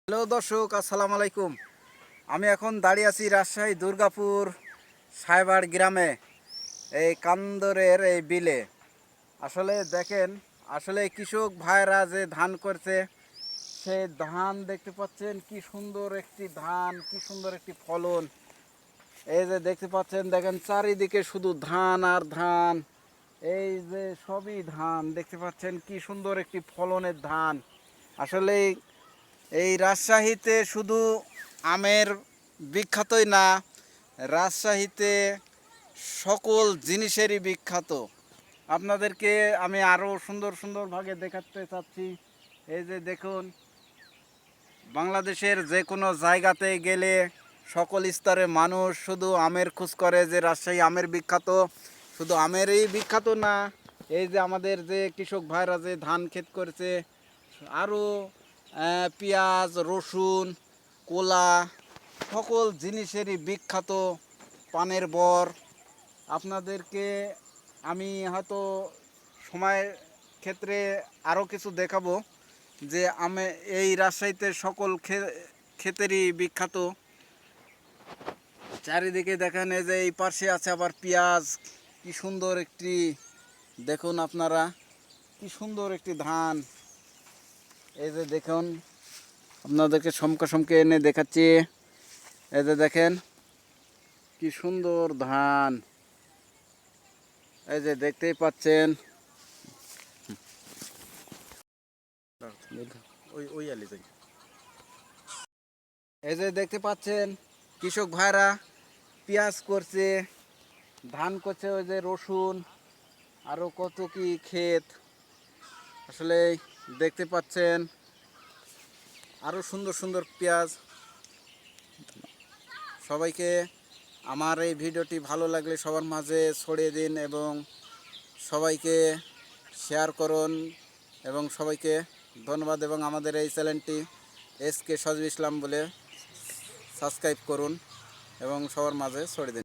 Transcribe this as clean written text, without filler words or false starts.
Hello দর্শক, আসসালামু আলাইকুম। আমি এখন দাঁড়িয়ে আছি রাজশাহী দুর্গাপুর সাহেবাড় গ্রামে, এই কান্দরের এই বিলে। আসলে দেখেন, আসলে কৃষক ভাইরা যে ধান করছে, সেই ধান দেখতে পাচ্ছেন, কি সুন্দর একটি ধান, কি সুন্দর একটি ফলন। এই যে দেখতে পাচ্ছেন, দেখেন চারিদিকে শুধু ধান আর ধান। এই যে সবই ধান দেখতে পাচ্ছেন, কি সুন্দর একটি ফলনের ধান। আসলে এই রাজশাহীতে শুধু আমের বিখ্যাতই না, রাজশাহীতে সকল জিনিসেরই বিখ্যাত। আপনাদেরকে আমি আরও সুন্দর সুন্দরভাবে দেখাতে চাচ্ছি। এই যে দেখুন, বাংলাদেশের যে কোনো জায়গাতে গেলে সকল স্তরের মানুষ শুধু আমের খোঁজ করে, যে রাজশাহী আমের বিখ্যাত। শুধু আমেরই বিখ্যাত না, এই যে আমাদের যে কৃষক ভাইরা যে ধান ক্ষেত করেছে, আরও পেঁয়াজ, রসুন, কলা, সকল জিনিসেরই বিখ্যাত পানের বর। আপনাদেরকে আমি হয়তো সময়ের ক্ষেত্রে আরও কিছু দেখাবো, যে আমি এই রাজশাহীতে সকল ক্ষেতেরই বিখ্যাত। চারিদিকে দেখেন, এই যে এই পাশে আছে আবার পেঁয়াজ। কি সুন্দর একটি, দেখুন আপনারা, কি সুন্দর একটি ধান। এই যে দেখুন, আপনাদেরকে সমকে এনে দেখাচ্ছি। এই যে দেখেন, কি সুন্দর ধান। এই যে দেখতেই পাচ্ছেন, এই যে দেখতে পাচ্ছেন, কৃষক ভাইরা পেঁয়াজ করছে, ধান করছে, ওই যে রসুন, আরও কত কি ক্ষেত। আসলে দেখতে পাচ্ছেন, আরও সুন্দর সুন্দর পেঁয়াজ। সবাইকে আমার এই ভিডিওটি ভালো লাগলে সবার মাঝে ছড়িয়ে দিন, এবং সবাইকে শেয়ার করুন, এবং সবাইকে ধন্যবাদ। এবং আমাদের এই চ্যানেলটি SK সজীব ইসলাম বলে সাবস্ক্রাইব করুন, এবং সবার মাঝে ছড়িয়ে দিন।